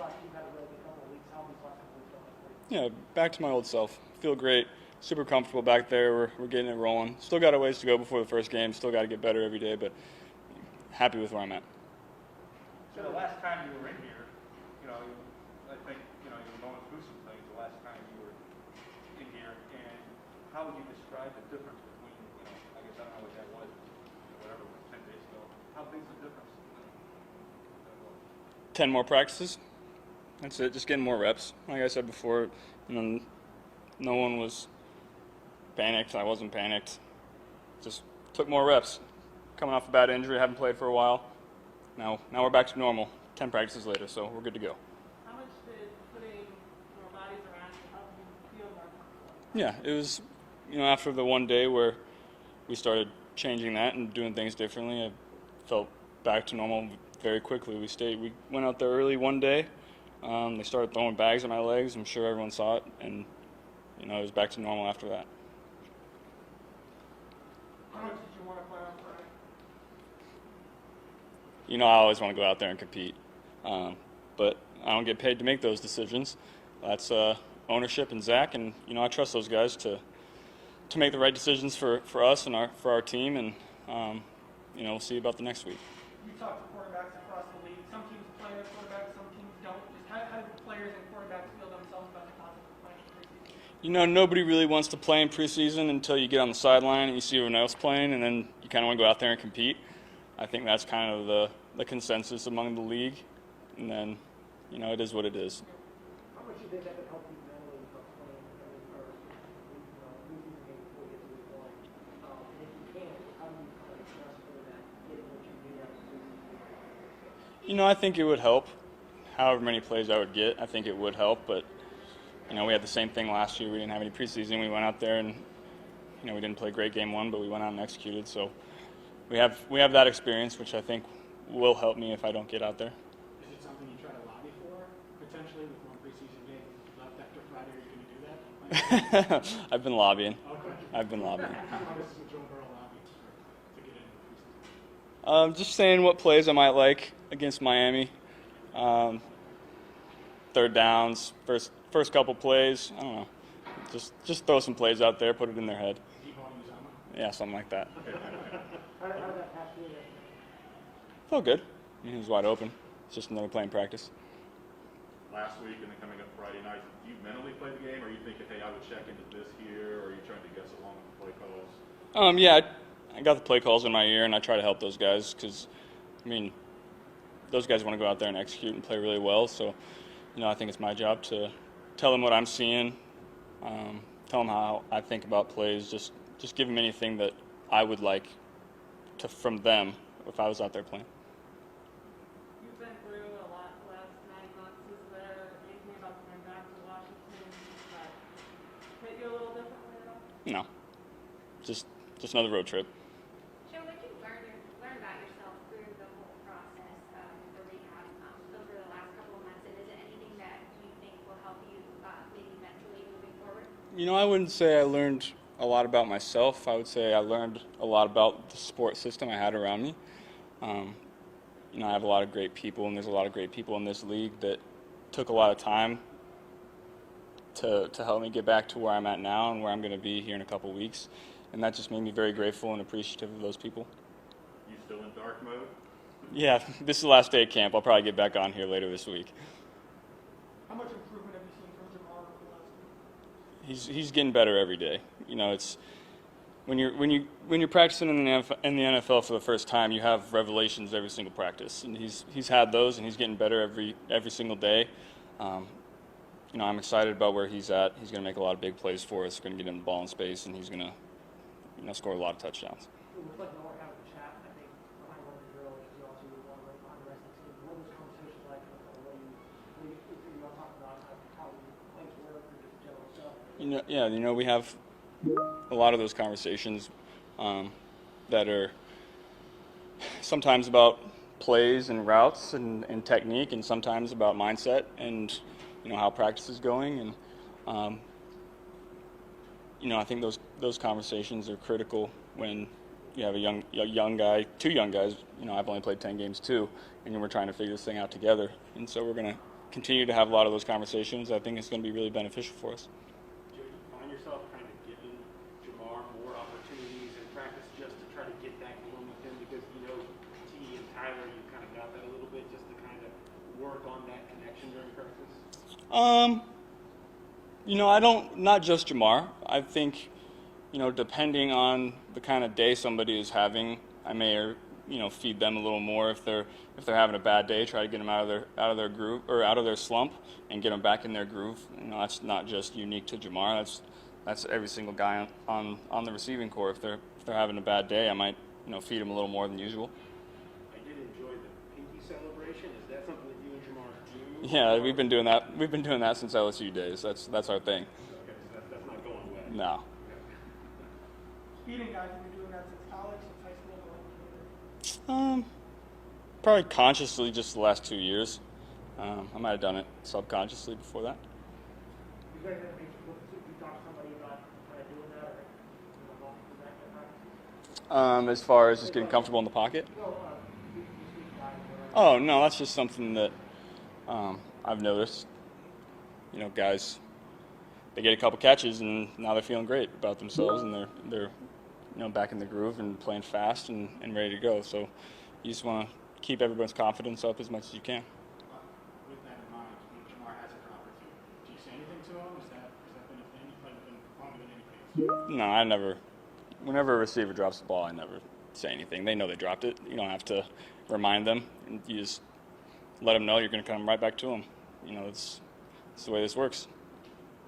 like you've had a really good couple of weeks. How have these last couple of weeks going for you? Yeah, back to my old self. Feel great. Super comfortable back there. We're getting it rolling. Still got a ways to go before the first game. Still got to get better every day, but happy with where I'm at. So the last time you were in here, I think, you were going through some things the last time you were in here, and how would you describe the difference between, I guess I don't know what that was, whatever it was 10 days ago. How big's the difference? 10 more practices. That's it. Just getting more reps. Like I said before, no one was panicked. I wasn't panicked. Just took more reps. Coming off a bad injury, haven't played for a while. Now we're back to normal. 10 practices later, so we're good to go. How much did putting more bodies around you help you feel more comfortable? Yeah, it was, after the one day where we started changing that and doing things differently, I felt back to normal very quickly. We went out there early one day. They started throwing bags at my legs. I'm sure everyone saw it, and it was back to normal after that. How much did you want to play on Friday? I always want to go out there and compete, but I don't get paid to make those decisions. That's ownership and Zach, and I trust those guys to make the right decisions for us and for our team, and we'll see about the next week. You talk to quarterbacks across the league. Some teams play their quarterbacks, some teams don't. Just how do players and quarterbacks feel themselves about the concept of playing in preseason? Nobody really wants to play in preseason until you get on the sideline and you see everyone else playing, and then you kind of want to go out there and compete. I think that's kind of the consensus among the league, and then, it is what it is. How much do you think that could help you mentally from playing or losing the game before you get to week one? And if you can, how do you kind of adjust for that, getting what you need out of the season? I think it would help. However many plays I would get, I think it would help. But, we had the same thing last year. We didn't have any preseason. We went out there and, we didn't play great game one, but we went out and executed. So we have that experience, which I think will help me if I don't get out there. Is it something you try to lobby for, potentially, with one preseason game left after Friday? Are you going to do that? I've been lobbying. Okay. I've been lobbying. How does Joe Burrow lobby to get into the preseason? Just saying what plays I might like against Miami. Third downs, first couple plays. I don't know. Just throw some plays out there, put it in their head. Yeah, something like that. How did that pass you? Felt good. He was wide open. It's just another playing practice. Last week and then coming up Friday night, do you mentally play the game, or are you thinking, hey, I would check into this here, or are you trying to guess along with the play calls? Yeah, I got the play calls in my ear, and I try to help those guys because, those guys want to go out there and execute and play really well. So, I think it's my job to tell them what I'm seeing, tell them how I think about plays, just give them anything that I would like from them if I was out there playing. You've been through a lot the last 9 months. Is there anything about coming back to Washington that hit you a little differently at all? No, just another road trip. Joe, what did you learn about yourself through the whole process of the rehab over the last couple of months, and is it anything that you think will help you maybe mentally moving forward? I wouldn't say I learned a lot about myself. I would say I learned a lot about the support system I had around me. I have a lot of great people, and there's a lot of great people in this league that took a lot of time to help me get back to where I'm at now and where I'm going to be here in a couple of weeks. And that just made me very grateful and appreciative of those people. You still in dark mode? Yeah, this is the last day of camp. I'll probably get back on here later this week. How much improvement have you seen from Jamar over the last week? He's getting better every day. It's when you're practicing in the NFL for the first time, you have revelations every single practice, and he's had those, and he's getting better every single day. I'm excited about where he's at. He's going to make a lot of big plays for us. We're going to get him the ball in space, and he's going to score a lot of touchdowns. It looked like Noah having a chat, I think, behind one of the drills, because you also were one behind the rest of the team. What was conversations like? What you all talking about how plays work or just general stuff? We have a lot of those conversations that are sometimes about plays and routes and technique, and sometimes about mindset and how practice is going. And I think those conversations are critical when you have a young guy, two young guys. I've only played 10 games too, and we're trying to figure this thing out together. And so we're going to continue to have a lot of those conversations, I think it's going to be really beneficial for us. Do you find yourself kind of giving Jamar more opportunities in practice just to try to get that going with him? Because, you know, T and Tyler, you kind of got that a little bit just to kind of work on that connection during practice? You know, I don't, not just Jamar. I think, you know, depending on the kind of day somebody is having, I may, you know, feed them a little more if they're having a bad day. Try to get them out of their groove or out of their slump and get them back in their groove. You know, that's not just unique to Jamar. That's every single guy on the receiving corps. If they're having a bad day, I might, you know, feed them a little more than usual. I did enjoy the pinky celebration. Is that something that you and Jamar do? Yeah, we've been doing that. We've been doing that since LSU days. That's our thing. Okay, so that's not going away. No. Speeding guys have been doing that since college, since high school. Probably consciously just the last 2 years. I might have done it subconsciously before that. You guys ever you talk to somebody about kind of doing that, or you know, walking through that kind of As far as just getting comfortable in the pocket. No, you speak guys or Oh no, that's just something that I've noticed. You know, guys, they get a couple catches and now they're feeling great about themselves and they're you know, back in the groove and playing fast and ready to go. So you just want to keep everyone's confidence up as much as you can. With that in mind, when Jamar has a drop or two, do you say anything to him? Has that been a thing? You played with him longer than anything? No, I never. Whenever a receiver drops the ball, I never say anything. They know they dropped it. You don't have to remind them. You just let them know you're going to come right back to them. You know, it's the way this works.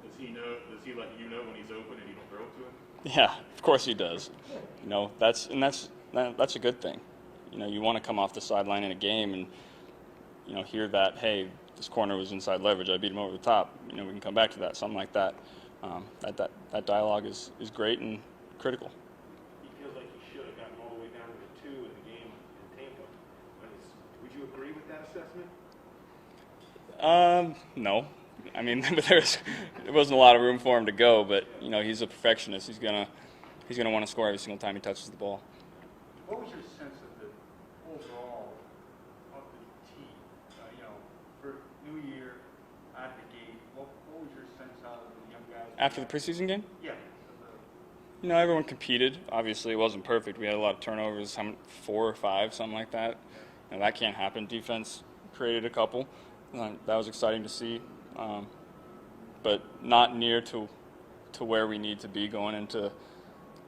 Does he know? Does he let you know when he's open and you don't throw it to him? Yeah, of course he does. You know, that's a good thing. You know, you want to come off the sideline in a game and, you know, hear that, hey, this corner was inside leverage, I beat him over the top. You know, we can come back to that, something like that. That dialogue is great and critical. He feels like he should have gotten all the way down to the 2 in the game in Tampa. Would you agree with that assessment? No. I mean, there wasn't a lot of room for him to go, but, you know, he's a perfectionist. He's gonna want to score every single time he touches the ball. What was your sense of the overall of the team? You know, for New Year, out the gate, what was your sense out of the young guys? After the preseason game? Yeah. You know, everyone competed. Obviously, it wasn't perfect. We had a lot of turnovers, 4 or 5, something like that. You know, that can't happen. Defense created a couple. That was exciting to see. But not near to where we need to be going into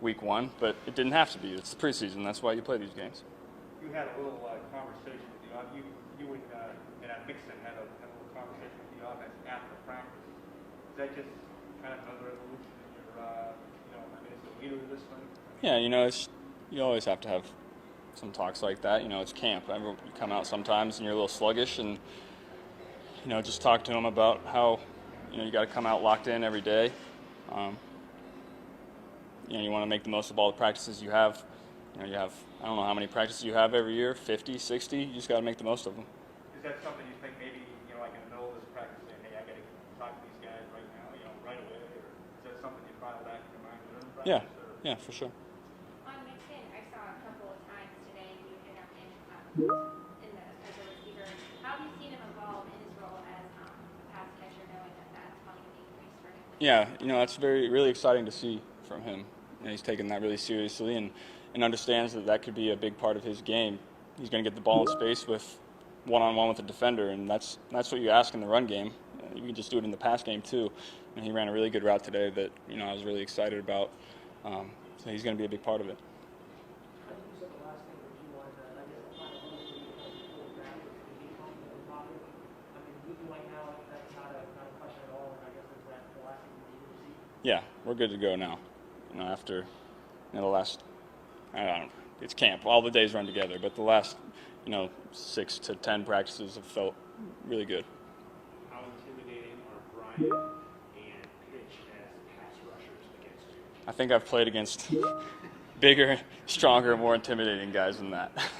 week 1. But it didn't have to be. It's the preseason. That's why you play these games. You had a little conversation with the offense. You and Mixon had a little conversation with the offense after practice. Is that just kind of another evolution in your, you know, I mean, is the leader of this thing? Yeah, you know, you always have to have some talks like that. You know, it's camp. You come out sometimes and you're a little sluggish, and you know, just talk to them about how, you know, you got to come out locked in every day. You know, you want to make the most of all the practices you have. You know, you have, I don't know how many practices you have every year, 50, 60. You just got to make the most of them. Is that something you think maybe, you know, like in the middle of this practice, saying, hey, I got to talk to these guys right now, you know, right away? Or is that something you file back in your mind during practice? Yeah, or? yeah, for sure. On Mixon, I saw a couple of times today you hit him as a receiver. How have you seen him evolve in his role as a pass catcher, knowing that that's probably going to increase for him? Yeah, you know, that's really exciting to see from him. You know, he's taken that really seriously and understands that could be a big part of his game. He's going to get the ball in space with one-on-one with the defender, and that's what you ask in the run game. You can just do it in the pass game too. And he ran a really good route today that, you know, I was really excited about. So he's going to be a big part of it. I think you said the last thing that you wanted to, I guess, the final one was full grab with the game on the pocket. I mean, losing right now, that's not a question at all, and I guess is that the last thing you need to see. Yeah, we're good to go now. You know, after the last, I don't know, it's camp. All the days run together, but the last, you know, 6 to 10 practices have felt really good. How intimidating are Brian and Pitch as pass rushers against you? I think I've played against bigger, stronger, more intimidating guys than that. So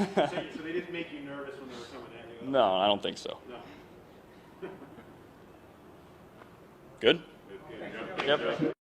they didn't make you nervous when they were coming at you? No, I don't think so. No. Good? Good. Yep.